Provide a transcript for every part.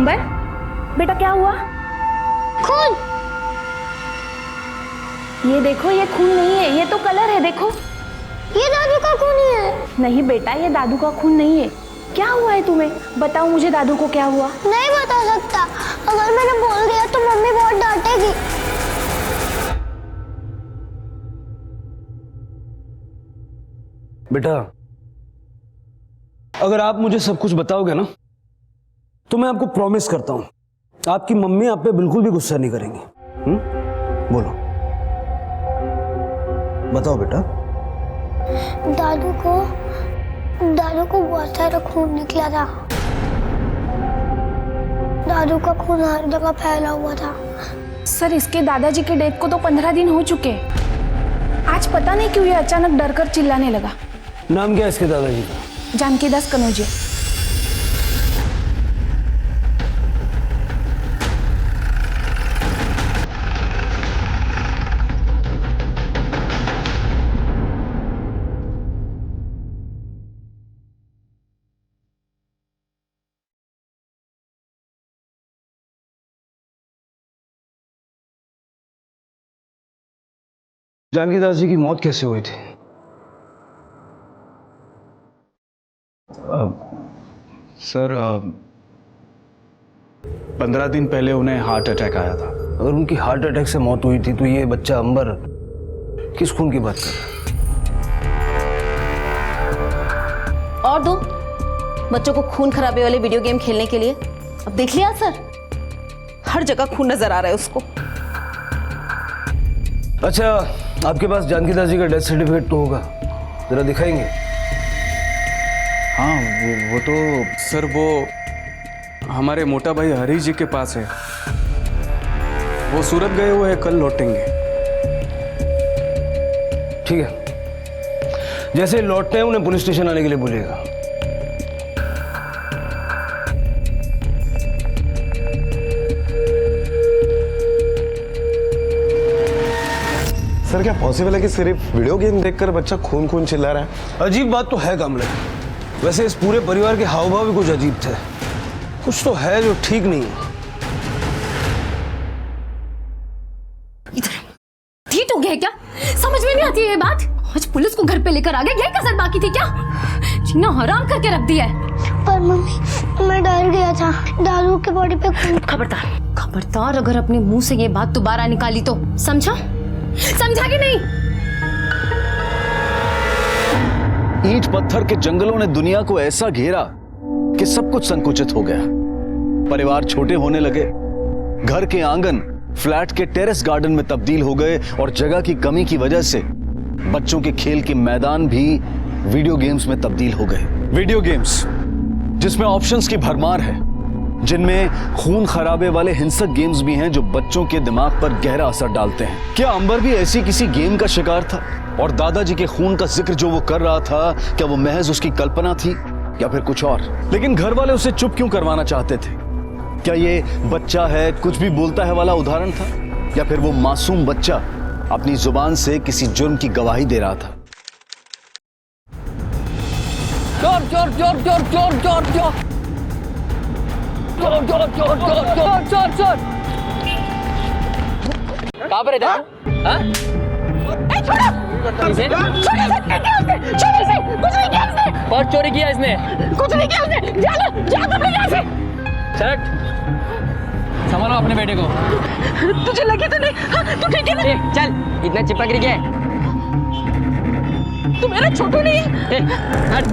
अंबर, बेटा क्या हुआ? खून। ये देखो, ये खून नहीं है, ये तो कलर है, देखो। ये दादू का खून ही है। नहीं बेटा, ये दादू का खून नहीं है। क्या हुआ है तुम्हें? बताओ मुझे, दादू को क्या हुआ? नहीं बता सकता, अगर मैंने बोल दिया तो मम्मी बहुत डांटेगी। बेटा, अगर आप मुझे सब कुछ बताओगे ना, तो मैं आपको प्रॉमिस करता हूं, आपकी मम्मी आप पे बिल्कुल भी गुस्सा नहीं करेंगी। बोलो, बताओ बेटा। दादू को बहुत सारा खून निकला था। दादू का खून हर जगह फैला हुआ था। सर, इसके दादाजी के डेथ को तो 15 दिन हो चुके। आज पता नहीं क्यों ये अचानक डर कर चिल्लाने लगा। नाम क्या है इसके दादाजी का? जानकी दास कनौजिया। जानकी दास जी की मौत कैसे हुई थी? सर 15 दिन पहले उन्हें हार्ट अटैक आया था। अगर उनकी हार्ट अटैक से मौत हुई थी तो ये बच्चा अंबर किस खून की बात कर रहा है? और दो बच्चों को खून खराबे वाले वीडियो गेम खेलने के लिए। अब देख लिया सर, हर जगह खून नजर आ रहा है उसको। अच्छा, आपके पास जानकी दास जी का डेथ सर्टिफिकेट तो होगा, जरा दिखाएंगे? हाँ, वो तो सर वो हमारे मोटा भाई हरी जी के पास है। वो सूरत गए हुए हैं, कल लौटेंगे। ठीक है, जैसे लौटते हैं उन्हें पुलिस स्टेशन आने के लिए बोलिएगा। सर, क्या पॉसिबल है कि सिर्फ वीडियो गेम देखकर बच्चा खून खून चिल्ला रहा है? अजीब बात तो है कमले, वैसे इस पूरे परिवार के हाव भाव भी कुछ अजीब थे। कुछ तो है जो ठीक नहीं है। ठीक हो गया क्या? समझ में नहीं आती है ये बात। आज पुलिस को घर पे लेकर आ गए, यही कसर बाकी थी क्या? जीना हराम करके रख दिया है। पर मम्मी, मैं डर गया था, दादू के बॉडी पे खून। खबरदार अगर अपने मुंह से ये बात दोबारा निकाली तो समझा कि नहीं? ईंट पत्थर के जंगलों ने दुनिया को ऐसा घेरा कि सब कुछ संकुचित हो गया। परिवार छोटे होने लगे, घर के आंगन फ्लैट के टेरेस गार्डन में तब्दील हो गए और जगह की कमी की वजह से बच्चों के खेल के मैदान भी वीडियो गेम्स में तब्दील हो गए। वीडियो गेम्स जिसमें ऑप्शंस की भरमार है, जिनमें खून खराबे वाले हिंसक गेम्स भी हैं जो बच्चों के दिमाग पर गहरा असर डालते हैं। क्या अंबर भी ऐसी किसी गेम का शिकार था? और दादाजी के खून का जिक्र जो वो कर रहा था, क्या वो महज उसकी कल्पना थी या फिर कुछ और? लेकिन घर वाले उसे चुप क्यों करवाना चाहते थे? क्या ये बच्चा है, कुछ भी बोलता है वाला उदाहरण था, या फिर वो मासूम बच्चा अपनी जुबान से किसी जुर्म की गवाही दे रहा था? चोर चोर चोर चोर चोर चोर चोर चोर चोर चोर चोर चोर चोर चोर। कहाँ पर है? बहुत चोरी किया इसने। कुछ नहीं किया उसने। जा तुम यहाँ से। चल, संभालो अपने बेटे को। तुझे लगी तो नहीं? हाँ, तू ठीक है ना? चल, इतना चिपक रही है। तू मेरा छोटू नहीं है। हट।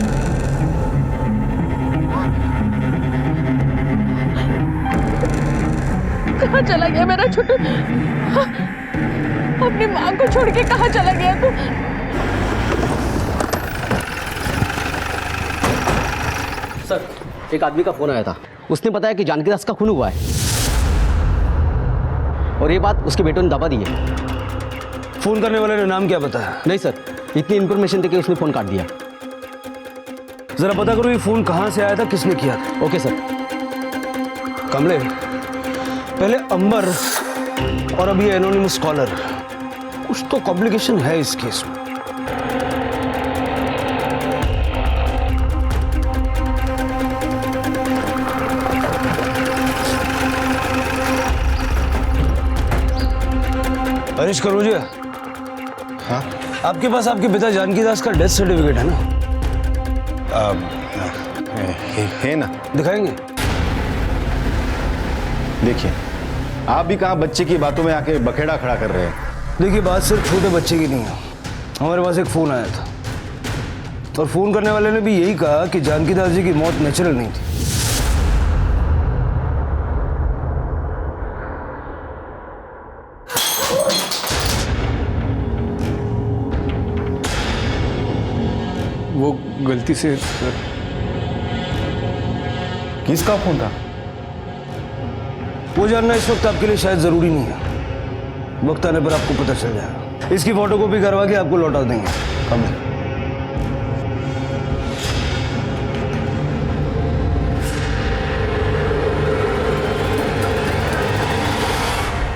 कहाँ चला गया मेरा छोटू? अपनी माँ को छोड़ के कहाँ चला गया तू? सर, एक आदमी का फोन आया था, उसने बताया कि जानकी दास का खून हुआ है और ये बात उसके बेटों ने दबा दी है। फोन करने वाले ने नाम क्या बताया? नहीं सर, इतनी इंफॉर्मेशन देके उसने फोन काट दिया। जरा पता करो ये फोन कहां से आया था, किसने किया था। Okay sir. कमले, पहले अंबर और अभी एनोनिमस कॉलर, कुछ तो कॉम्प्लिकेशन है इस केस में। हरीश करोजिया, हाँ आपके पास आपके पिता जानकी दास का डेथ सर्टिफिकेट है ना? है ना? दिखाएंगे? देखिए, आप भी कहाँ बच्चे की बातों में आके बखेड़ा खड़ा कर रहे हैं। देखिए, बात सिर्फ छोटे बच्चे की नहीं है। हमारे पास एक फोन आया था और फोन करने वाले ने भी यही कहा कि जानकी दास जी की मौत नेचुरल नहीं थी। वो गलती से सर। किसका फोन था? वो जानना इस वक्त आपके लिए शायद जरूरी नहीं है। वक्त आने पर आपको पता चल जाएगा। इसकी फोटोकॉपी करवा के आपको लौटा देंगे। कमले,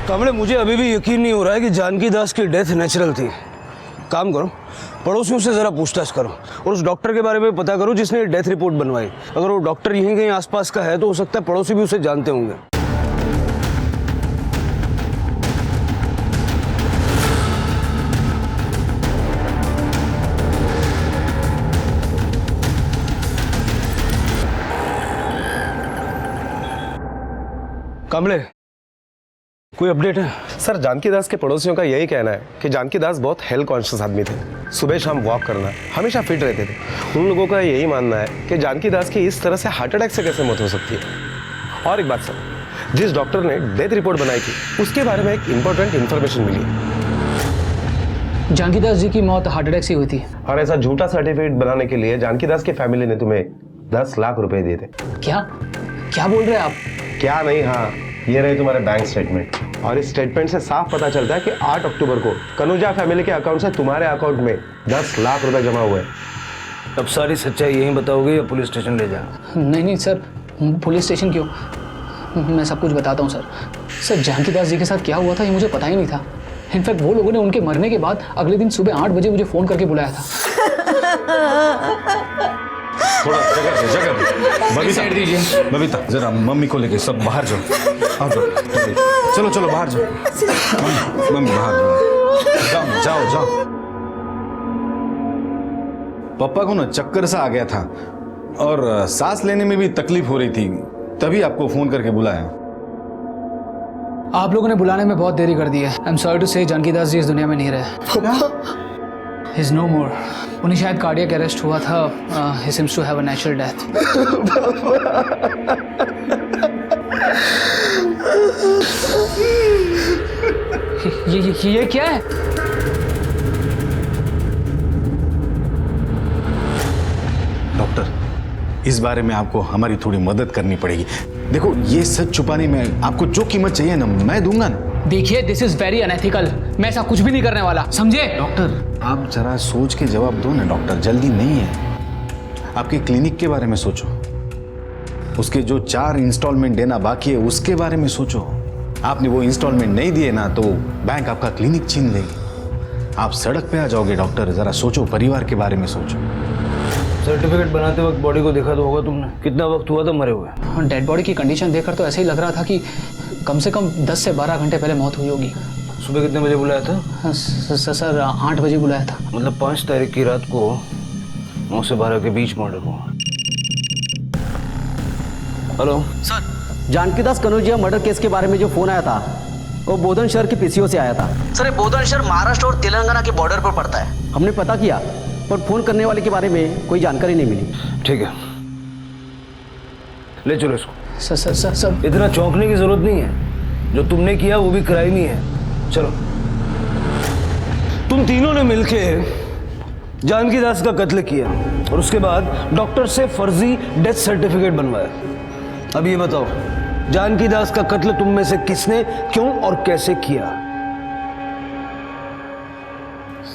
कमले, मुझे अभी भी यकीन नहीं हो रहा है कि जानकी दास की डेथ नेचुरल थी। काम करो, पड़ोसियों से जरा पूछताछ करो और उस डॉक्टर के बारे में पता करो जिसने डेथ रिपोर्ट बनवाई। अगर वो डॉक्टर यहीं कहीं आसपास का है तो हो सकता है पड़ोसी भी उसे जानते होंगे। कमले, कोई अपडेट है? सर, जानकी दास के पड़ोसियों का यही कहना है कि जानकी दास बहुत हेल्थ कॉन्शियस आदमी थे। सुबह शाम वॉक करना, हमेशा फिट रहते थे। उन लोगों का यही मानना है कि जानकी दास की इस तरह से हार्ट अटैक से कैसे मौत हो सकती है। और एक बात सर, जिस डॉक्टर ने डेथ रिपोर्ट बनाई थी उसके बारे में एक इंपॉर्टेंट इन्फॉर्मेशन मिली है। जानकी दास जी की मौत हार्ट अटैक से हुई थी। और ऐसा झूठा सर्टिफिकेट बनाने के लिए जानकी दास की फैमिली ने तुम्हें 10 लाख रुपए दिए थे। क्या क्या बोल रहे हैं आप? क्या नहीं, हाँ, ये रहे तुम्हारे बैंक स्टेटमेंट। और इस स्टेटमेंट से साफ पता चलता है कि 8 अक्टूबर को कनौजा फैमिली के अकाउंट से तुम्हारे अकाउंट में 10 लाख रुपए जमा हुए। अब सारी सच्चाई यहीं बताओगे या पुलिस स्टेशन ले जाओ? नहीं सर, पुलिस स्टेशन क्यों? मैं सब कुछ बताता हूँ सर। सर, जानकी दास जी के साथ क्या हुआ था ये मुझे पता ही नहीं था। इनफैक्ट वो लोगों ने उनके मरने के बाद अगले दिन सुबह 8 बजे मुझे फ़ोन करके बुलाया था। थोड़ा जगह बबीता दीजिए। बबीता, जरा मम्मी को लेके सब बाहर जाओ। आओ, चलो चलो बाहर जाओ। मम्मी बाहर जाओ, जाओ जाओ। पापा को ना चक्कर सा आ गया था और सांस लेने में भी तकलीफ हो रही थी, तभी आपको फोन करके बुलाया। आप लोगों ने बुलाने में बहुत देरी कर दी है। आई एम सॉरी टू से, जानकी दास जी इस दुनिया में नहीं रहे। He's no more. उन्हें शायद कार्डियक अरेस्ट हुआ था। He seems to have a natural death. ये क्या है? डॉक्टर, इस बारे में आपको हमारी थोड़ी मदद करनी पड़ेगी। देखो, ये सच छुपाने में आपको जो कीमत चाहिए ना, मैं दूंगा ना। देखिए, दिस इज वेरी अनएथिकल। मैं ऐसा कुछ भी नहीं करने वाला, समझे? डॉक्टर, आप जरा सोच के जवाब दो ना। डॉक्टर, जल्दी नहीं है। आपके क्लिनिक के बारे में सोचो। उसके जो 4 इंस्टॉलमेंट देना बाकी है उसके बारे में सोचो। आपने वो इंस्टॉलमेंट नहीं दिए ना तो बैंक आपका क्लिनिक छीन लेगी। आप सड़क पे आ जाओगे। डॉक्टर, जरा सोचो, परिवार के बारे में सोचो। सर्टिफिकेट बनाते वक्त बॉडी को देखा तो होगा तुमने? कितना वक्त हुआ था मरे हुए? डेड बॉडी की कंडीशन देखकर तो ऐसे ही लग रहा था कि कम से कम 10 से 12 घंटे पहले मौत हुई होगी। सुबह कितने बजे बुलाया था? सर 8 बजे बुलाया था। मतलब 5 तारीख की रात को 9 से 12 के बीच मर्डर हुआ। हेलो सर, जानकी दास कनौजिया मर्डर केस के बारे में जो फोन आया था वो बोधन शहर के पीसीओ से आया था। सर, ये बोधन शहर महाराष्ट्र और तेलंगाना के बॉर्डर पर पड़ता है। हमने पता किया पर फोन करने वाले के बारे में कोई जानकारी नहीं मिली। ठीक है, ले चलो इसको। सर इतना चौंकने की जरूरत नहीं है। जो तुमने किया वो भी क्राइम ही है। चलो। तुम तीनों ने मिलके जानकी दास का कत्ल किया और उसके बाद डॉक्टर से फर्जी डेथ सर्टिफिकेट बनवाया। अब ये बताओ, जानकी दास का कत्ल तुम में से किसने, क्यों और कैसे किया?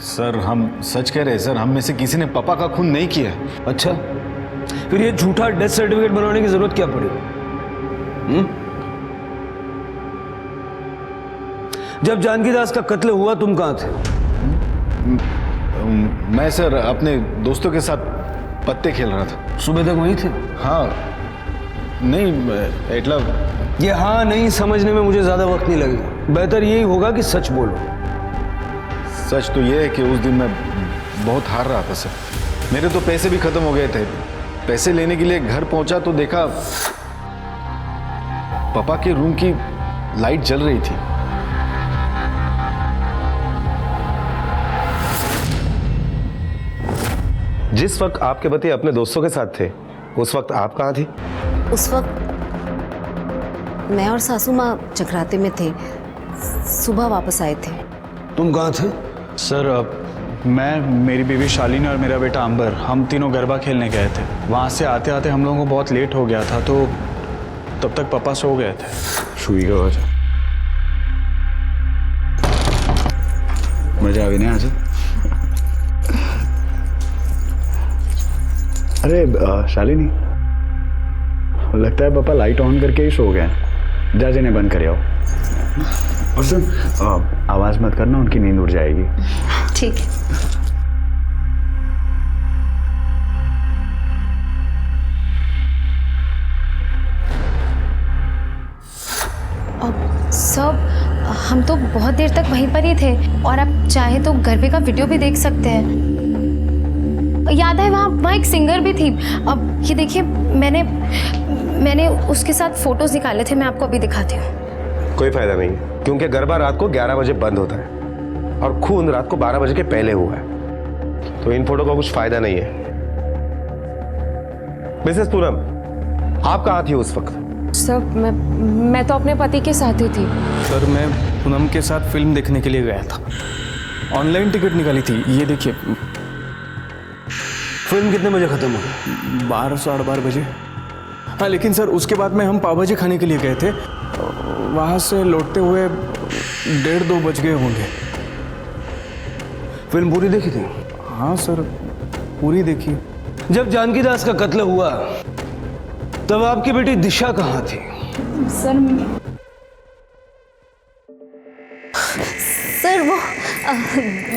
सर, हम सच कह रहे हैं। सर, हम में से किसी ने पापा का खून नहीं किया। अच्छा, फिर ये झूठा डेथ सर्टिफिकेट बनवाने की जरूरत क्या पड़ी? जब जानकी दास का कत्ल हुआ तुम कहां थे? मैं सर अपने दोस्तों के साथ पत्ते खेल रहा था। सुबह तक वहीं थे? हाँ, नहीं ये हाँ नहीं समझने में मुझे ज्यादा वक्त नहीं लगेगा। बेहतर यही होगा कि सच बोलो। सच तो ये है कि उस दिन मैं बहुत हार रहा था सर। मेरे तो पैसे भी खत्म हो गए थे। पैसे लेने के लिए घर पहुंचा तो देखा पापा के रूम की लाइट जल रही थी। जिस वक्त आपके पति अपने दोस्तों के साथ थे उस वक्त आप कहाँ थी? उस वक्त मैं और सासू माँ जगराते में थे, सुबह वापस आए थे। तुम कहाँ थे? सर मैं, मेरी बीवी शालिनी और मेरा बेटा अंबर, हम तीनों गरबा खेलने गए थे। वहाँ से आते आते हम लोगों को बहुत लेट हो गया था, तो तब तक पापा सो गए थे। सुई का वजह मजा आ गई नहीं आज? अरे शालिनी, लगता है पापा लाइट ऑन करके ही सो गए। जा जिन्हें बंद कर आओ। और सुन, आवाज मत करना, उनकी नींद उड़ जाएगी। ठीक है। सब हम तो बहुत देर तक वहीं पर ही थे, और आप चाहे तो गरबे का वीडियो भी देख सकते हैं। याद है वहाँ एक सिंगर भी थी। अब ये देखिए, मैंने उसके साथ फोटोज निकाले थे, मैं आपको अभी दिखाती हूँ। कोई फायदा नहीं है, क्योंकि गरबा रात को 11 बजे बंद होता है और खून रात को 12 बजे के पहले हुआ है, तो इन फोटो का कुछ फायदा नहीं है। मिसेस पूनम, आप कहाँ थी उस वक्त? सर मैं तो अपने पति के साथ ही थी। सर मैं पूनम के साथ फिल्म देखने के लिए गया था। ऑनलाइन टिकट निकाली थी, ये देखिए। फिल्म कितने बजे खत्म हुई? 12 साढ़े 12 बजे। हाँ, लेकिन सर उसके बाद में हम पाव भाजी खाने के लिए गए थे। वहाँ से लौटते हुए 1:30-2 बज गए होंगे। फिल्म पूरी देखी थी? हाँ सर, पूरी देखी। जब जानकी दास का कत्ल हुआ तब आपकी बेटी दिशा कहाँ थी? सर वो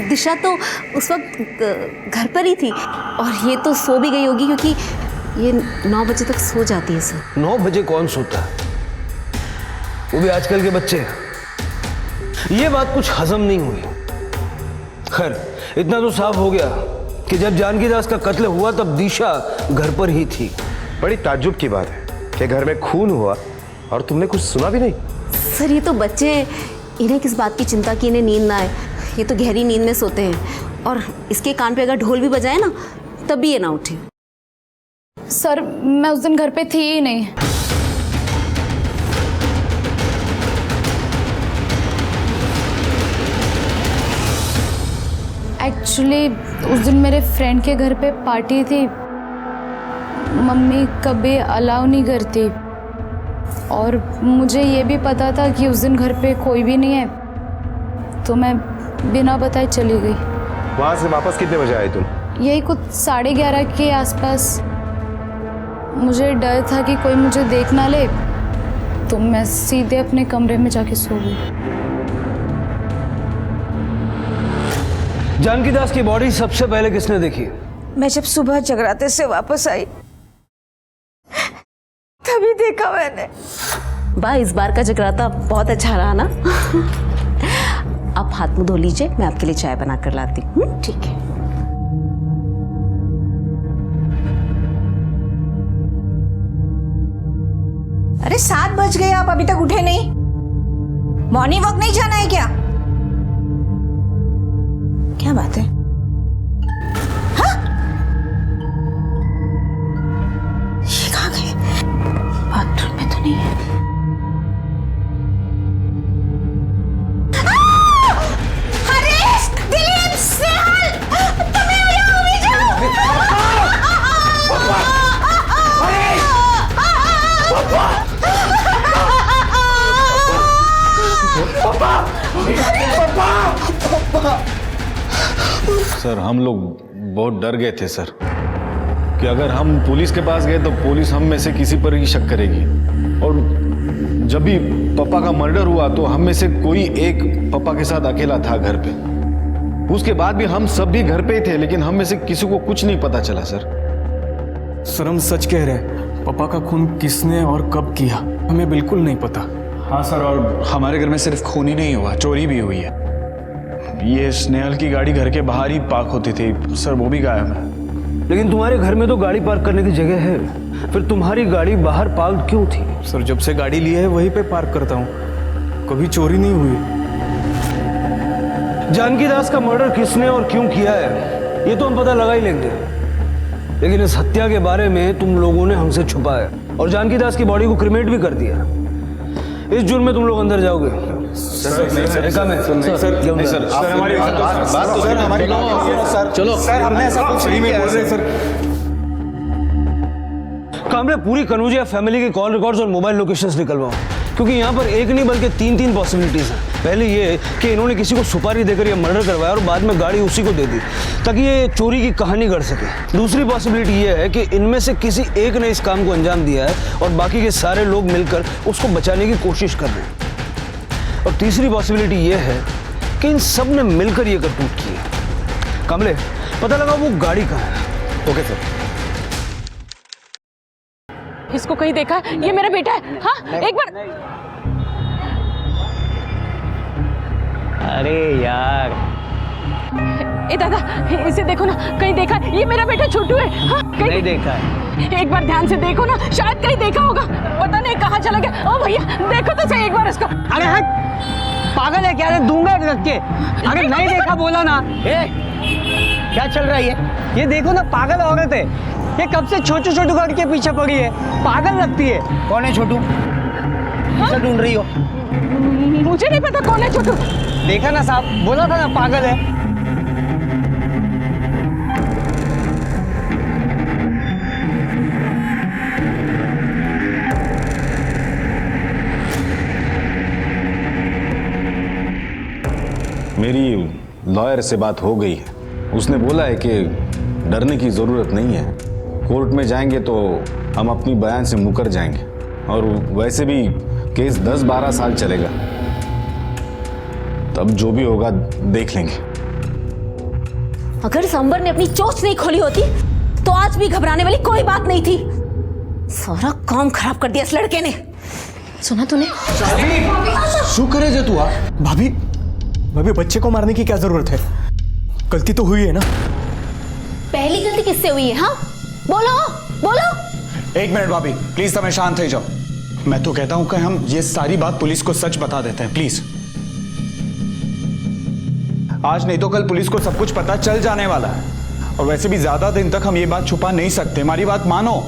दिशा तो उस वक्त घर पर ही थी, और ये तो सो भी गई होगी, क्योंकि ये 9 बजे तक सो जाती है सर। 9 बजे कौन सोता है? वो भी आजकल के बच्चे। ये बात कुछ हजम नहीं हुई। खैर, इतना तो साफ हो गया कि जब जानकी दास का कत्ल हुआ तब दिशा घर पर ही थी। बड़ी ताज्जुब की बात है कि घर में खून हुआ और तुमने कुछ सुना भी नहीं। सर ये तो बच्चे हैं, इन्हें किस बात की चिंता कि इन्हें नींद ना आए। ये तो गहरी नींद में सोते हैं, और इसके कान पे अगर ढोल भी बजाए ना तब भी ये ना उठे। सर मैं उस दिन घर पे थी ही नहीं। एक्चुअली उस दिन मेरे फ्रेंड के घर पे पार्टी थी। मम्मी कभी अलाउ नहीं करती, और मुझे ये भी पता था कि उस दिन घर पे कोई भी नहीं है, तो मैं बिना बताए चली गई। वहां से वापस कितने बजे आए तुम? यही कुछ 11:30 के आसपास। मुझे डर था कि कोई मुझे देख ना ले, तो मैं सीधे अपने कमरे में जाके सो गई। जानकी दास की बॉडी सबसे पहले किसने देखी? मैं जब सुबह जगराते से वापस आई तभी देखा मैंने। बा, इस बार का जगराता बहुत अच्छा रहा ना। आप हाथ मुंह धो लीजिए, मैं आपके लिए चाय बना कर लाती हूँ। ठीक है। अरे 7 बज गए, आप अभी तक उठे नहीं? मॉर्निंग वॉक नहीं जाना है क्या? क्या बात है? हाँ? ये कहाँ गए? बाथरूम में तो नहीं है। हरीश, दिलीप, स्नेहल, तुम्हें आ जाओ, अभी जाओ। सर हम लोग बहुत डर गए थे सर, कि अगर हम पुलिस के पास गए तो पुलिस हम में से किसी पर ही शक करेगी, और जब भी पापा का मर्डर हुआ तो हम में से कोई एक पापा के साथ अकेला था घर पे। उसके बाद भी हम सब भी घर पे ही थे, लेकिन हम में से किसी को कुछ नहीं पता चला सर। सर हम सच कह रहे हैं, पापा का खून किसने और कब किया हमें बिल्कुल नहीं पता। हाँ सर, और हमारे घर में सिर्फ खून ही नहीं हुआ, चोरी भी हुई है। ये स्नेहल की गाड़ी घर के बाहर ही पार्क होती थी सर, वो भी गायब है। लेकिन तुम्हारे घर में तो गाड़ी पार्क करने की जगह है, फिर तुम्हारी गाड़ी बाहर पार्क क्यों थी? सर जब से गाड़ी ली है वहीं पे पार्क करता हूँ, कभी चोरी नहीं हुई। जानकी दास का मर्डर किसने और क्यों किया है ये तो हम पता लगा ही लेंगे, लेकिन इस हत्या के बारे में तुम लोगों ने हमसे छुपाया और जानकी दास की बॉडी को क्रिमेट भी कर दिया। इस जुर्म में तुम लोग अंदर जाओगे। कामले पूरी कनौजिया फैमिली के कॉल रिकॉर्ड्स और मोबाइल लोकेशंस निकलवाओ, क्योंकि यहाँ पर एक नहीं बल्कि तीन पॉसिबिलिटीज हैं। पहले ये कि इन्होंने किसी को सुपारी देकर ये मर्डर करवाया और बाद में गाड़ी उसी को दे दी ताकि ये चोरी की कहानी गढ़ सके। दूसरी पॉसिबिलिटी ये है कि इनमें से किसी एक ने इस काम को अंजाम दिया है और बाकी के सारे लोग मिलकर उसको बचाने की कोशिश कर रहे हैं। और तीसरी पॉसिबिलिटी ये है कि इन सब ने मिलकर ये करतूत की है। कमले पता लगा वो गाड़ी कहाँ है। Okay sir. इसको कहीं देखा है? ये मेरा बेटा है। हाँ एक बार। अरे यार, ए दादा इसे देखो ना, कहीं देखा है? ये मेरा बेटा छोटू है। हाँ कहीं नहीं देखा है। एक बार ध्यान से देखो ना, शायद कहीं देखा होगा, पता नहीं कहाँ चला गया। ओ भैया देखो तो सही एक बार इसको। अरे हट, पागल है क्या? दूंगा रख के। अगर नहीं देखा बोला ना। क्या चल रहा है ये देखो ना, पागल औरत है ये, कब से छोटू गाड़ी के पीछे पड़ी है, पागल लगती है। कौन है छोटू? किसे ढूंढ रही हो? मुझे नहीं पता कौन है छोटू। देखा ना साहब, बोला था ना पागल है। मेरी लॉयर से बात हो गई है, उसने बोला है कि डरने की ज़रूरत नहीं है। कोर्ट में जाएंगे तो हम अपनी बयान से मुकर जाएंगे और वैसे भी केस 10-12 साल चलेगा, तब जो भी होगा देख लेंगे। अगर सांबर ने अपनी चोंच नहीं खोली होती तो आज भी घबराने वाली कोई बात नहीं थी। सारा काम खराब कर दिया इस लड़के ने। सुना तूने? शुक्र है जो तू आ। भाभी भाभी, बच्चे को मारने की क्या जरूरत है? गलती तो हुई है ना। पहली गलती किससे हुई है? हाँ बोलो बोलो। एक मिनट भाभी प्लीज, तुम्हें शांत हो जाओ। मैं तो कहता हूं कि हम ये सारी बात पुलिस को सच बता देते हैं प्लीज। आज नहीं तो कल पुलिस को सब कुछ पता चल जाने वाला है, और वैसे भी ज्यादा दिन तक हम ये बात छुपा नहीं सकते। हमारी बात मानो।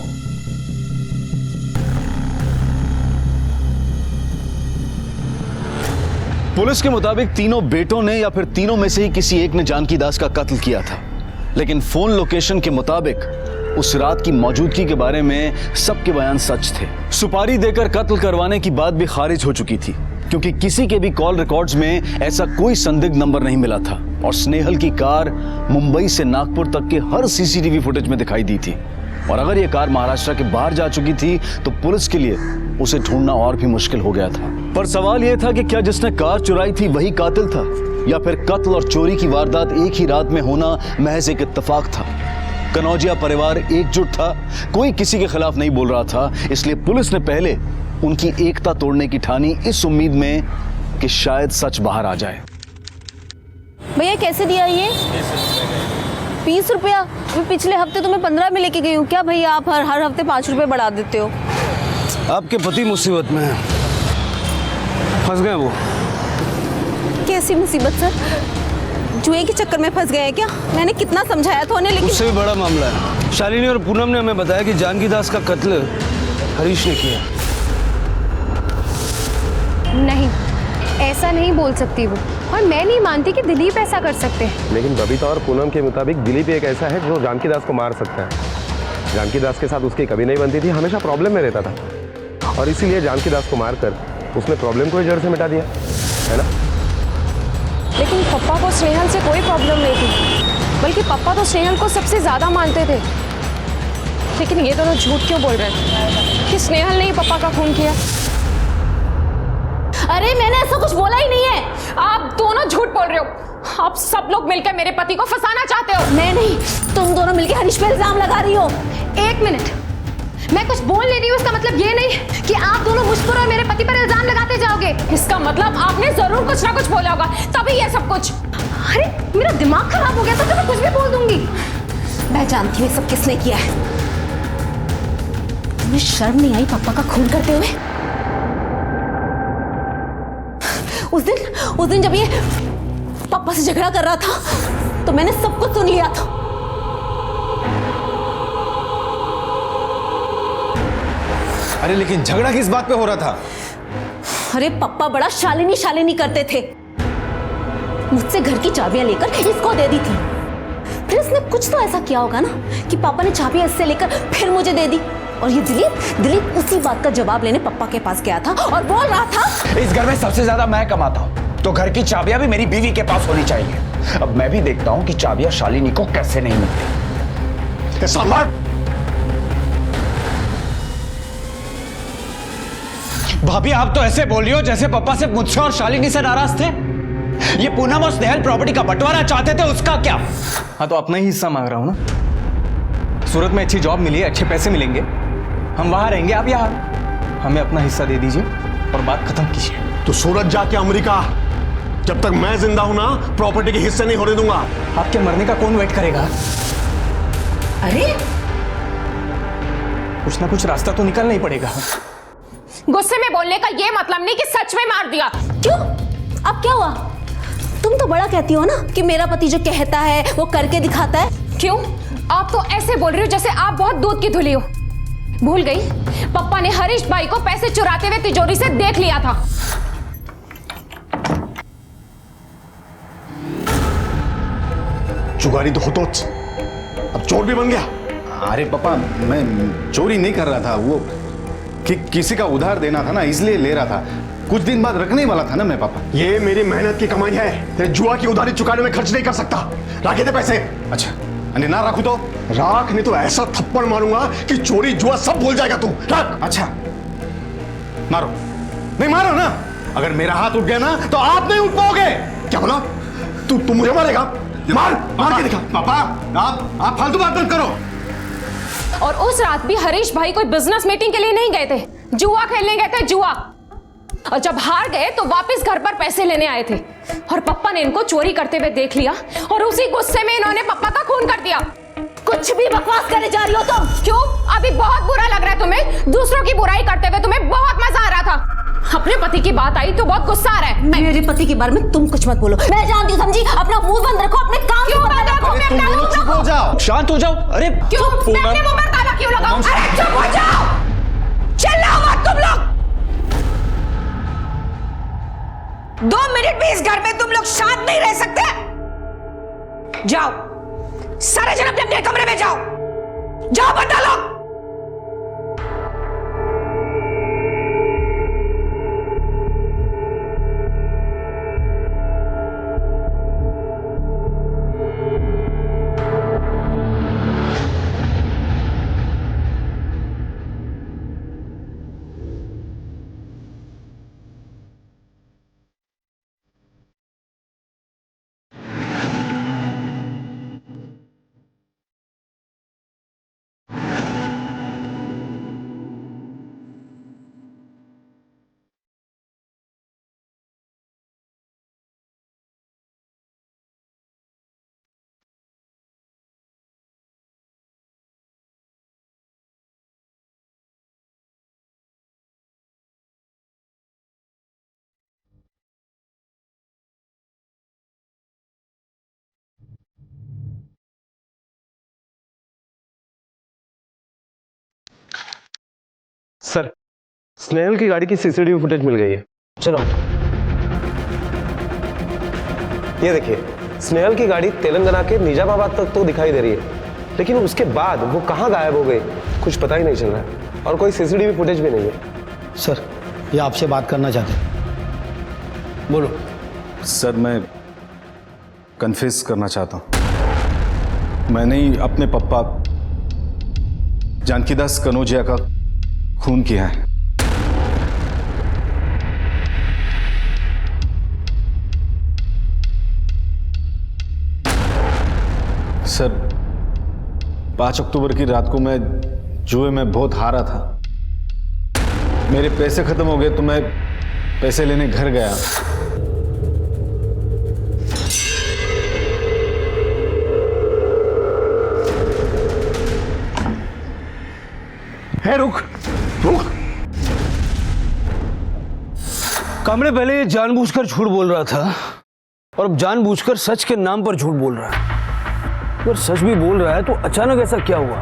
पुलिस के मुताबिक तीनों बेटों ने या फिर तीनों में से ही किसी एक ने जानकी दास का कत्ल किया था, लेकिन फोन लोकेशन के मुताबिक उस रात की मौजूदगी के बारे में सबके बयान सच थे। सुपारी देकर कत्ल करवाने की बात भी खारिज हो चुकी थी, क्योंकि किसी के भी कॉल रिकॉर्ड्स में ऐसा कोई संदिग्ध नंबर नहीं मिला था और स्नेहल की कार मुंबई से नागपुर तक के हर सीसीटीवी फुटेज में दिखाई दी थी। और अगर यह कार महाराष्ट्र के बाहर जा चुकी थी तो पुलिस के लिए उसे ढूंढना और भी मुश्किल हो गया था। पर सवाल यह था कि क्या जिसने कार चुराई थी वही कातिल था, या फिर कत्ल और चोरी की वारदात एक ही रात में होना महज एक इत्तेफाक था। कनौजिया परिवार एकजुट था, कोई किसी के खिलाफ नहीं बोल रहा था, इसलिए पुलिस ने पहले उनकी एकता तोड़ने की ठानी, इस उम्मीद में कि शायद सच बाहर आ जाए। भैया कैसे दिया ये? 20 रुपया? पिछले हफ्ते तो मैं 15 में लेके गई हूँ। क्या भैया आप हर हफ्ते 5 रुपए बढ़ा देते हो? आपके पति मुसीबत में है, फंस गए वो। कैसी मुसीबत सर? जुए के चक्कर में फंस गए हैं क्या? मैंने कितना समझाया था उन्हें, लेकिन उससे भी बड़ा मामला है। शालिनी और पूनम ने हमें बताया कि जानकी दास का कत्ल हरीश ने किया। नहीं, ऐसा नहीं बोल सकती वो, और मैं नहीं मानती कि दिलीप ऐसा कर सकते हैं। लेकिन बबीता और पूनम के मुताबिक दिलीप एक ऐसा है जो जानकी दास को मार सकता है। जानकी दास के साथ उसकी कभी नहीं बनती थी, हमेशा प्रॉब्लम में रहता था, और इसीलिए जानकी दास को मारकर उसने प्रॉब्लम को जड़ से मिटा दिया, है ना? लेकिन पप्पा को स्नेहल से कोई प्रॉब्लम नहीं थी, बल्कि पप्पा तो स्नेहल को सबसे ज़्यादा मानते थे। लेकिन ये दोनों झूठ क्यों बोल रहे हैं कि स्नेहल ने ही पप्पा का खून किया? अरे मैंने ऐसा कुछ बोला ही नहीं है। आप दोनों झूठ बोल रहे हो। आप सब लोग मिलकर मेरे पति को फंसाना चाहते हो। मैं नहीं, तुम दोनों मिलकर हरीश पे इल्जाम लगा रही हो। एक मिनट, मैं कुछ बोल ले रही हूँ, इसका मतलब ये नहीं कि आप दोनों मुझ पर और मेरे पति पर इल्जाम लगाते जाओगे। इसका मतलब आपने जरूर कुछ ना कुछ बोला होगा, तभी ये सब कुछ। अरे मेरा दिमाग खराब हो गया था तो मैं कुछ भी बोल दूंगी। मैं जानती हूँ ये सब किसने किया है। तुम्हें शर्म नहीं आई पापा का खून करते हुए? उस दिन जब ये पापा से झगड़ा कर रहा था तो मैंने सब कुछ सुन लिया था। अरे लेकिन झगड़ा किस बात पे हो रहा था? अरे पापा बड़ा शालिनी शालिनी करते थे। मुझसे घर की चाबियां लेकर इसको दे दी थी। फिर इसने कुछ तो ऐसा किया होगा ना कि पापा ने चाबियां इससे लेकर फिर मुझे दे दी। और ये दिलीप उसी बात का जवाब लेने पापा के पास गया था और बोल रहा था इस घर में सबसे ज्यादा मैं कमाता हूँ तो घर की चाबियां भी मेरी बीवी के पास होनी चाहिए। अब मैं भी देखता हूँ कि चाबियां शालिनी को कैसे नहीं मिलती। भाभी आप तो ऐसे बोल रही हो जैसे पापा सिर्फ मुझसे और शालिनी से नाराज थे। ये पूनम और स्नेहल प्रॉपर्टी का बंटवारा चाहते थे, उसका क्या? हाँ तो अपना ही हिस्सा मांग रहा हूँ ना। सूरत में अच्छी जॉब मिली है, अच्छे पैसे मिलेंगे, हम वहां रहेंगे, आप यहाँ। हमें अपना हिस्सा दे दीजिए और बात खत्म कीजिए। तो सूरत जाके अमेरिका, जब तक मैं जिंदा हूं ना प्रॉपर्टी के हिस्से नहीं होने दूंगा। आपके मरने का कौन वेट करेगा? अरे कुछ ना कुछ रास्ता तो निकालना ही पड़ेगा। गुस्से में बोलने का ये मतलब नहीं कि सच में मार दिया। क्यों? अब क्या हुआ? तुम तो बड़ा कहती हो ना कि मेरा पति जो कहता है वो करके दिखाता है। क्यों? आप तो ऐसे बोल रही हो जैसे आप बहुत दूध की धुली हो। भूल गई पप्पा ने हरीश भाई को पैसे चुराते हुए तिजोरी से देख लिया था। चुगारी तो होतोच, अब चोर भी बन गया। अरे पापा मैं चोरी नहीं कर रहा था, वो किसी का उधार देना था ना इसलिए ले रहा था। कुछ दिन बाद रखने वाला था ना मैं पापा। ये मेरी मेहनत की कमाई है, तेरे जुआ की उधारी चुकाने में खर्च नहीं कर सकता। रखे थे पैसे। अच्छा अरे ना रखू तो? राख नहीं तो ऐसा थप्पड़ मारूंगा कि चोरी जुआ सब भूल जाएगा तू। रख। अच्छा मारो। नहीं मारो ना, अगर मेरा हाथ उठ गया ना तो आप नहीं उठ पाओगे। क्या बोला? तू मुझे मारेगा? मार के दिखा। पापा आप फालतू बात मत करो। और उस रात भी हरीश भाई कोई बिजनेस मीटिंग के लिए नहीं गए थे, जुआ खेलने गए थे, जुआ। और जब हार गए तो वापस घर पर पैसे लेने आए थे और पप्पा ने इनको चोरी करते हुए देख लिया और उसी गुस्से में इन्होंने पप्पा का खून कर दिया। कुछ भी बकवास करे जा रही हो तुम। क्यों? अभी बहुत बुरा लग रहा है तुम्हें? दूसरों की बुराई करते हुए तुम्हें बहुत मजा आ रहा था। अपने पति की बात आई तो बहुत गुस्सा आ रहा है। मेरे पति के बारे में तुम कुछ मत बोलो। मैं जानती हूँ, समझी? अपना मुंह बंद रखो, अपने काम क्यों बंद रखो? तुम दोनों चुप हो जाओ, शांत हो जाओ। अरे क्यों? मैं अपने मुंह पर ताला क्यों लगाऊं? अरे चुप हो जाओ, चिल्लाओ मत तुम लोग। 2 मिनट भी इस घर में तुम लोग शांत नहीं रह सकते? जाओ सारे जन अपने अपने कमरे में जाओ, जाओ बता लो। सर स्नेहल की गाड़ी की सीसीटीवी फुटेज मिल गई है। चलो ये देखिए, स्नेहल की गाड़ी तेलंगाना के निजामाबाद तक तो दिखाई दे रही है, लेकिन उसके बाद वो कहाँ गायब हो गई कुछ पता ही नहीं चल रहा है और कोई सीसीटीवी फुटेज भी नहीं है। सर ये आपसे बात करना चाहते हैं। बोलो। सर मैं कन्फेस करना चाहता हूं, मैंने ही अपने पप्पा जानकीदास कनौजिया का खून किया है। सर 5 अक्टूबर की रात को मैं जुए में बहुत हारा था, मेरे पैसे खत्म हो गए तो मैं पैसे लेने घर गया। कामड़े पहले ये जानबूझकर झूठ बोल रहा था और अब जानबूझकर सच के नाम पर झूठ बोल रहा है। अगर सच भी बोल रहा है तो अचानक ऐसा क्या हुआ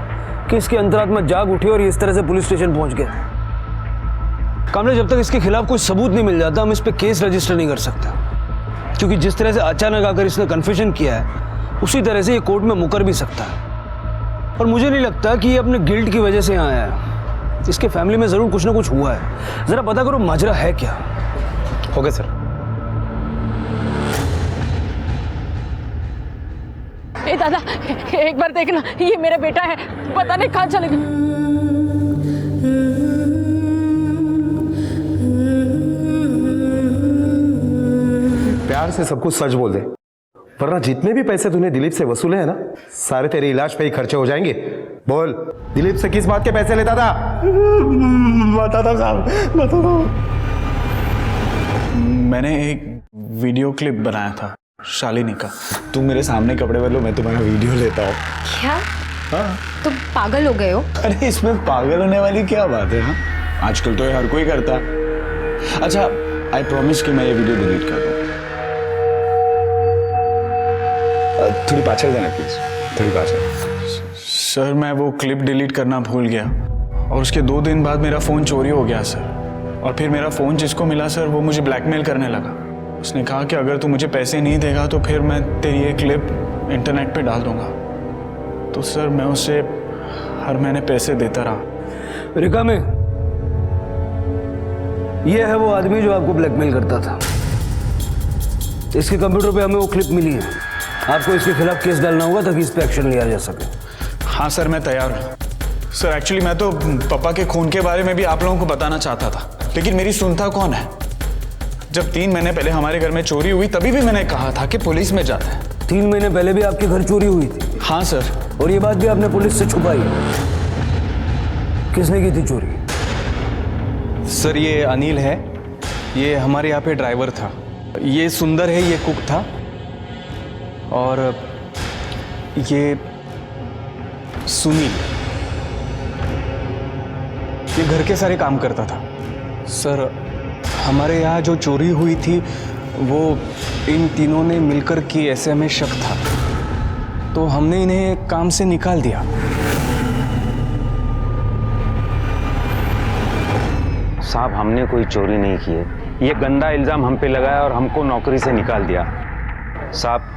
कि इसकी अंतरात्मा जाग उठी और ये इस तरह से पुलिस स्टेशन पहुंच गया? कामड़े, जब तक इसके खिलाफ कोई सबूत नहीं मिल जाता हम इस पे केस रजिस्टर नहीं कर सकते, क्योंकि जिस तरह से अचानक आकर इसने कन्फेशन किया है उसी तरह से ये कोर्ट में मुकर भी सकता है। और मुझे नहीं लगता कि ये अपने गिल्ट की वजह से यहाँ आया है। इसके फैमिली में जरूर कुछ ना कुछ हुआ है। जरा पता करो माजरा है क्या। Okay sir. ए दादा, एक बार देखना, ये मेरा बेटा है, पता नहीं कहाँ चले गए। प्यार से सब कुछ सच बोल दे, वरना जितने भी पैसे तूने दिलीप से वसूले हैं ना, सारे तेरे इलाज पे ही खर्चे हो जाएंगे। बोल, दिलीप से किस बात के पैसे लेता था? बता दो साहब, बता दो। मैंने एक वीडियो क्लिप बनाया था शालिनी का। तुम मेरे सामने कपड़े बदलो, मैं तुम्हारा वीडियो लेता हूँ। क्या? हाँ। तुम पागल हो गए हो? अरे इसमें पागल होने वाली क्या बात है? हाँ, आजकल तो ये हर कोई करता। अच्छा, आई प्रॉमिस कि मैं ये वीडियो डिलीट कर दूँ। थोड़ी पाछड़ देना प्लीज, थोड़ी पाछड़। सर, मैं वो क्लिप डिलीट करना भूल गया और उसके 2 दिन बाद मेरा फ़ोन चोरी हो गया सर। और फिर मेरा फ़ोन जिसको मिला सर, वो मुझे ब्लैकमेल करने लगा। उसने कहा कि अगर तू मुझे पैसे नहीं देगा तो फिर मैं तेरी ये क्लिप इंटरनेट पे डाल दूंगा। तो सर मैं उसे हर महीने पैसे देता रहा। रिका में ये है वो आदमी जो आपको ब्लैकमेल करता था। इसके कंप्यूटर पे हमें वो क्लिप मिली है। आपको इसके खिलाफ केस डालना होगा ताकि इस पे एक्शन लिया जा सके। हाँ सर, मैं तैयार हूँ। सर एक्चुअली मैं तो पापा के खून के बारे में भी आप लोगों को बताना चाहता था, लेकिन मेरी सुनता कौन है। जब 3 महीने पहले हमारे घर में चोरी हुई तभी भी मैंने कहा था कि पुलिस में जाते हैं। 3 महीने पहले भी आपके घर चोरी हुई थी? हाँ सर। और ये बात भी आपने पुलिस से छुपाई? किसने की थी चोरी? सर ये अनिल है, ये हमारे यहाँ पे ड्राइवर था। ये सुंदर है, ये कुक था। और ये सुनील, ये घर के सारे काम करता था। सर हमारे यहाँ जो चोरी हुई थी वो इन तीनों ने मिलकर की, ऐसे हमें शक था, तो हमने इन्हें काम से निकाल दिया। साहब, हमने कोई चोरी नहीं की है। ये गंदा इल्ज़ाम हम पे लगाया और हमको नौकरी से निकाल दिया। साहब,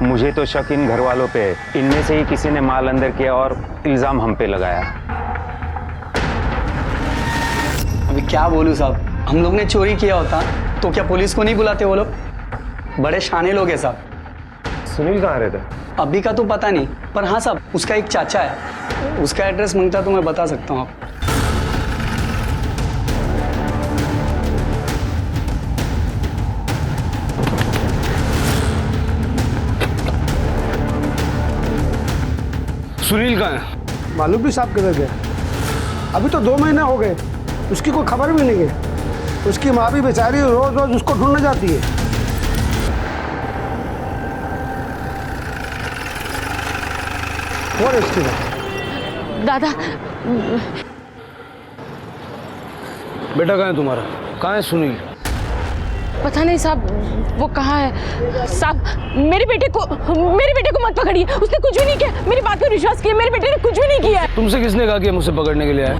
मुझे तो शक इन घर वालों पे है। इनमें से ही किसी ने माल अंदर किया और इल्ज़ाम हम पे लगाया। अभी क्या बोलूं साहब, हम लोग ने चोरी किया होता तो क्या पुलिस को नहीं बुलाते वो लोग? बड़े शाने लोग हैं साहब। सुनील कहाँ रहता है? अभी का तो पता नहीं, पर हाँ साहब, उसका एक चाचा है, उसका एड्रेस मांगता तो मैं बता सकता हूँ आपको। सुनील कहाँ है? मालूम भी साहब किधर गया? अभी तो 2 महीने हो गए, उसकी कोई खबर भी नहीं है। उसकी माँ भी बेचारी रोज रोज उसको ढूंढने जाती है। और इसकी दादा, बेटा कहाँ है तुम्हारा? कहाँ है सुनील? पता नहीं साहब, वो कहाँ है। साहब मेरे बेटे को मत पकड़िए, उसने कुछ भी नहीं किया। मेरी बात पर विश्वास किया, मेरे बेटे ने कुछ भी नहीं किया। तुमसे किसने कहा कि मुझसे पकड़ने के लिए आए?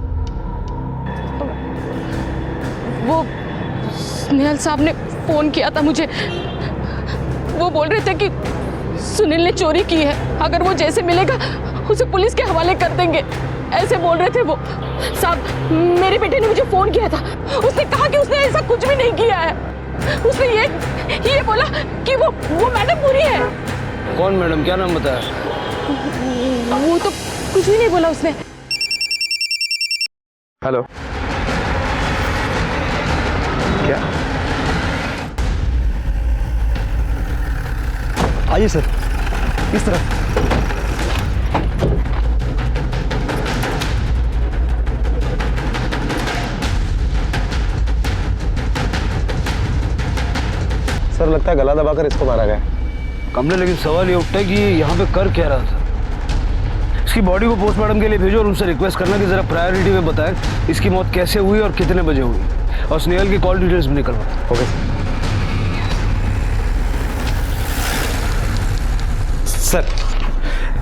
वो स्नेहल साहब ने फोन किया था मुझे। वो बोल रहे थे कि सुनील ने चोरी की है, अगर वो जैसे मिलेगा उसे पुलिस के हवाले कर देंगे, ऐसे बोल रहे थे वो। साहब मेरे बेटे ने मुझे फोन किया था, उसने कहा कि उसने ऐसा कुछ भी नहीं किया है। उसने ये बोला कि वो मैडम पूरी है। कौन मैडम? क्या नाम बताया? वो तो कुछ भी नहीं बोला उसने। हेलो, क्या? आइए सर, इस तरफ। सर लगता है गला दबाकर इसको मारा गया। कमले, लेकिन सवाल ये उठता है कि ये यहाँ पे कर क्या रहा था? इसकी बॉडी को पोस्टमार्टम के लिए भेजो और उनसे रिक्वेस्ट करना कि जरा प्रायोरिटी में बताएं इसकी मौत कैसे हुई और कितने बजे हुई, और स्नेहल की कॉल डिटेल्स भी निकलवाओ। Okay sir. सर,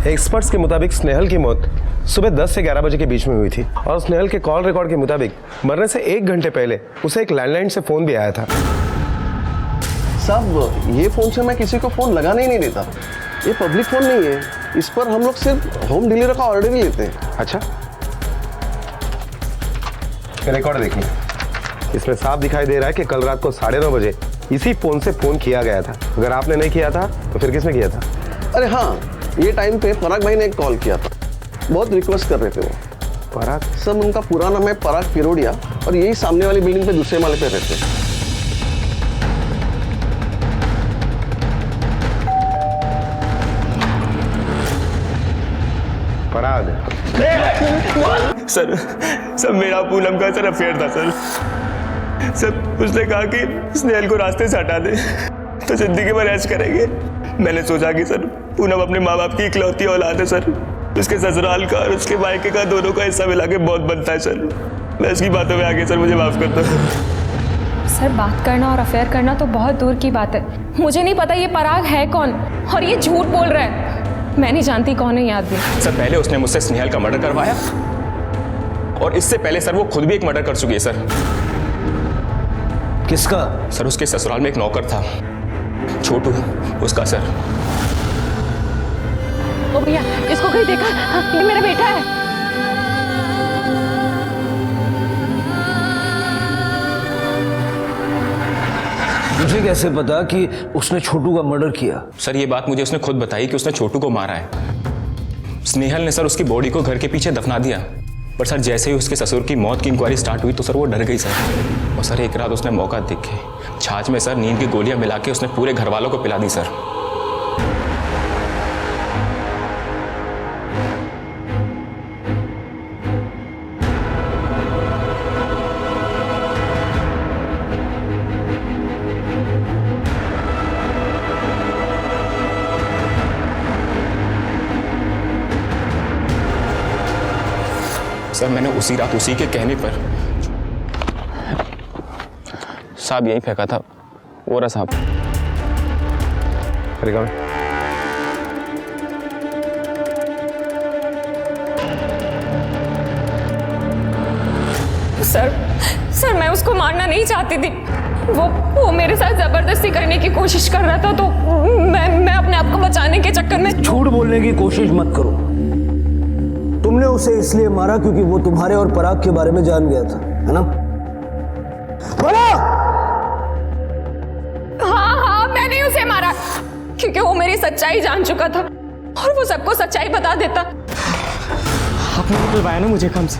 एक्सपर्ट्स के मुताबिक स्नेहल की मौत सुबह 10 से 11 बजे के बीच में हुई थी और स्नेहल के कॉल रिकॉर्ड के मुताबिक मरने से 1 घंटे पहले उसे एक लैंडलाइन से फ़ोन भी आया था। साहब, ये फ़ोन से मैं किसी को फ़ोन लगाने ही नहीं देता। ये पब्लिक फ़ोन नहीं है, इस पर हम लोग सिर्फ होम डिलीवरी का ऑर्डर ही लेते हैं। अच्छा, रिकॉर्ड देखिए, इसमें साफ दिखाई दे रहा है कि कल रात को 9:30 बजे इसी फ़ोन से फ़ोन किया गया था। अगर आपने नहीं किया था तो फिर किसने किया था? अरे हाँ, ये टाइम पे पराग भाई ने एक कॉल किया था, बहुत रिक्वेस्ट कर रहे थे वो। पराग? सब उनका पूरा नाम है पराग पिरोडिया और यही सामने वाली बिल्डिंग पे दूसरे माले पे रहते हैं। पराग? सर मेरा पूनम का सर अफेयर था सर उसने कहा कि स्नेहल को रास्ते से हटा दे तो जिंदगी भर ऐश करेंगे। मैंने सोचा कि सर पूनम अपने माँ बाप की इकलौती औलाद है सर, उसके ससुराल का और उसके मायके का दोनों का हिस्सा मिला के बहुत बनता है सर। मैं इसकी बातों में आगे सर मुझे माफ कर दो। सर, बात करना और अफेयर करना तो बहुत दूर की बात है। मुझे नहीं पता ये पराग है कौन और ये झूठ बोल रहा है। मैं नहीं जानती कौन है ये आदमी। सर पहले उसने मुझसे स्नेहल का मर्डर करवाया और इससे पहले सर वो खुद भी एक मर्डर कर चुकी है सर। किसका? सर उसके ससुराल में एक नौकर था, छोटू, उसका सर। ओ भैया, इसको कहीं देखा? हाँ, ये मेरा बेटा है। मुझे कैसे पता कि उसने छोटू का मर्डर किया? सर ये बात मुझे उसने खुद बताई कि उसने छोटू को मारा है। स्नेहल ने सर उसकी बॉडी को घर के पीछे दफना दिया, पर सर जैसे ही उसके ससुर की मौत की इंक्वायरी स्टार्ट हुई तो सर वो डर गई सर। और सर एक रात उसने मौका देख के छाछ में सर नींद की गोलियां मिला के उसने पूरे घर वालों को पिला दी सर। सर मैंने उसी रात उसी के कहने पर साहब यहीं फेंका था। वो रहा साहब। सर मैं उसको मारना नहीं चाहती थी। वो मेरे साथ जबरदस्ती करने की कोशिश कर रहा था तो मैं अपने आप को बचाने के चक्कर में। झूठ बोलने की कोशिश मत करो। तुमने उसे इसलिए मारा क्योंकि वो तुम्हारे और पराग के बारे में जान गया था, है ना? बोला! हाँ, मैंने उसे मारा क्योंकि वो मेरी सच्चाई जान चुका था और वो सबको सच्चाई बता देता। आपने निकलवाया ना मुझे काम से,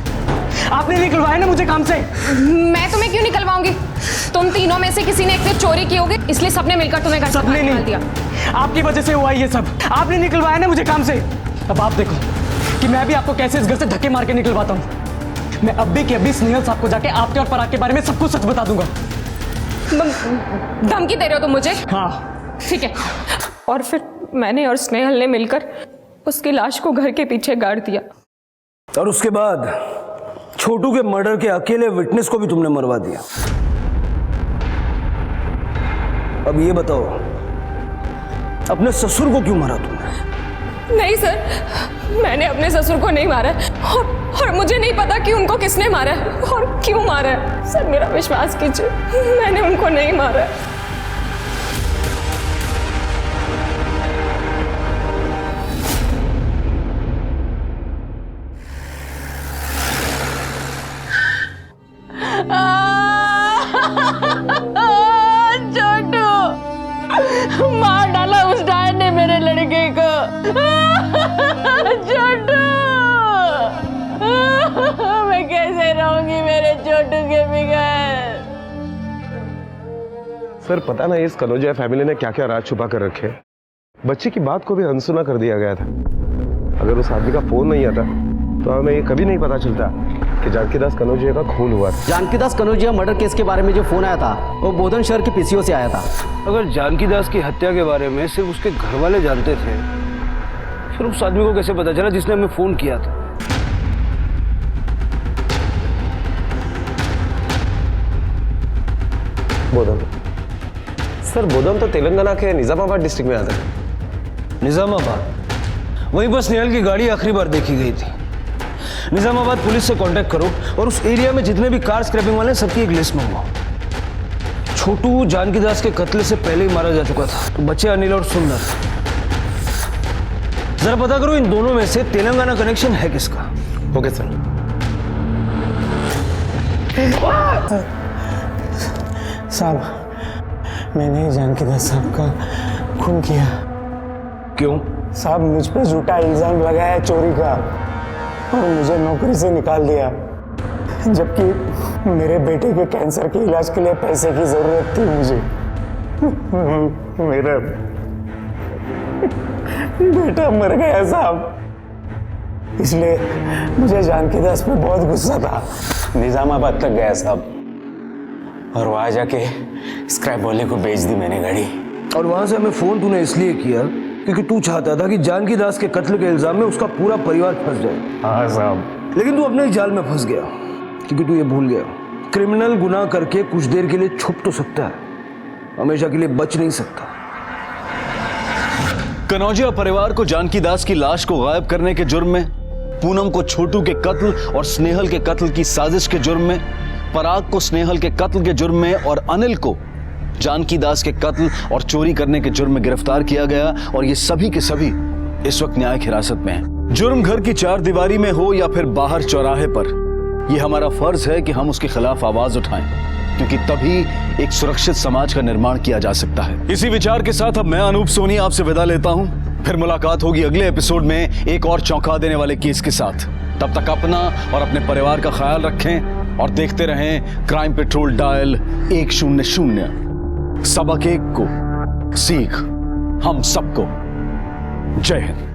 आपने निकलवाया ना मुझे काम से। मैं तुम्हें क्यों निकलवाऊंगी? तुम तीनों में से किसी ने एक ने चोरी की होगी, इसलिए सबने मिलकर तुम्हें घर से बाहर निकाल दिया। आपकी वजह से हुआ ये सब। आपने निकलवाया ना मुझे काम से। अब आप देखो कि मैं भी आपको कैसे इस घर से धक्के मार के निकलवाता हूँ। मैं अब भी स्नेहल साहब को जाके आपके और पराग के बारे में सब कुछ सच बता दूंगा। धमकी दे रहे हो तुम मुझे? हाँ ठीक है। और फिर मैंने और स्नेहल ने मिलकर उसकी लाश को घर के पीछे गाड़ दिया। और उसके बाद छोटू के मर्डर के अकेले विटनेस को भी तुमने मरवा दिया। अब ये बताओ, अपने ससुर को क्यों मारा तुमने? नहीं सर, मैंने अपने ससुर को नहीं मारा और मुझे नहीं पता कि उनको किसने मारा है और क्यों मारा है। सर मेरा विश्वास कीजिए, मैंने उनको नहीं मारा। छोटू, मार डाला उस डायन ने मेरे लड़के को। छोटू, मैं कैसे रहूंगी मेरे छोटू के बगैर? सर पता ना इस कनौजिया फैमिली ने क्या क्या राज छुपा कर रखे। बच्चे की बात को भी अनसुना कर दिया गया था। अगर उस आदमी का फोन नहीं आता तो हमें ये कभी नहीं पता चलता कि जानकीदास कनौजिया का खून हुआ था। जानकीदास कनौजिया मर्डर केस के बारे में जो फोन आया था वो बोधन शहर के पीसीओ से आया था। अगर जानकीदास की हत्या के बारे में सिर्फ उसके घर वाले जानते थे, फिर उस आदमी को कैसे पता चला जिसने हमें फोन किया था? बोधन? सर बोधन तो तेलंगाना के निजामाबाद डिस्ट्रिक्ट में आता है। निजामाबाद? वहीं पर स्नेहल की गाड़ी आखिरी बार देखी गई थी। निजामाबाद पुलिस से कांटेक्ट करो और उस एरिया में जितने भी कार स्क्रैपिंग वाले हैं सबकी एक लिस्ट मंगवाओ। छोटू जानकी दास के कत्ल से पहले ही मारा जा चुका था, तो बचे अनिल और सुंदर। जरा पता करो इन दोनों में से तेलंगाना कनेक्शन है किसका। Okay sir. साहब मैंने जानकी दास साहब का खून किया। क्यों? साहब मुझ पे झूठा इल्जाम लगाया चोरी का और मुझे नौकरी से निकाल दिया, जबकि मेरे बेटे के कैंसर के इलाज के लिए पैसे की जरूरत थी मुझे। मेरा बेटा मर गया साहब, इसलिए मुझे जानकी दास पे बहुत गुस्सा था। निजामाबाद तक गया साहब और वहां जाके स्क्रैप वाले को बेच दी मैंने गाड़ी। और वहां से हमें फोन तूने इसलिए किया क्योंकि तू चाहता था कि जानकी दास के कत्ल के इल्जाम में उसका पूरा परिवार फंस जाए। हाँ साहब। लेकिन तू अपने जाल में फंस गया क्योंकि तू ये भूल गया, क्रिमिनल गुनाह करके कुछ देर के लिए छुप तो सकता है, हमेशा के लिए बच नहीं सकता। कनौजिया परिवार को जानकी दास की लाश को गायब करने के जुर्म में, पूनम को छोटू के कत्ल और स्नेहल के कत्ल की साजिश के जुर्म में, पराग को स्नेहल के कत्ल के जुर्म में और अनिल को जानकी दास के कत्ल और चोरी करने के जुर्म में गिरफ्तार किया गया। और ये सभी के सभी इस वक्त न्यायिक हिरासत में हैं। जुर्म घर की चार दीवारी में हो या फिर बाहर चौराहे पर, यह हमारा फर्ज है कि हम उसके खिलाफ आवाज उठाएं, क्योंकि तभी एक सुरक्षित समाज का निर्माण किया जा सकता है। इसी विचार के साथ अब मैं अनूप सोनी आपसे विदा लेता हूं। फिर मुलाकात होगी अगले एपिसोड में एक और चौंका देने वाले केस के साथ। तब तक अपना और अपने परिवार का ख्याल रखें और देखते रहें क्राइम पेट्रोल डायल 100। सबक एक को सीख हम सबको। जय हिंद।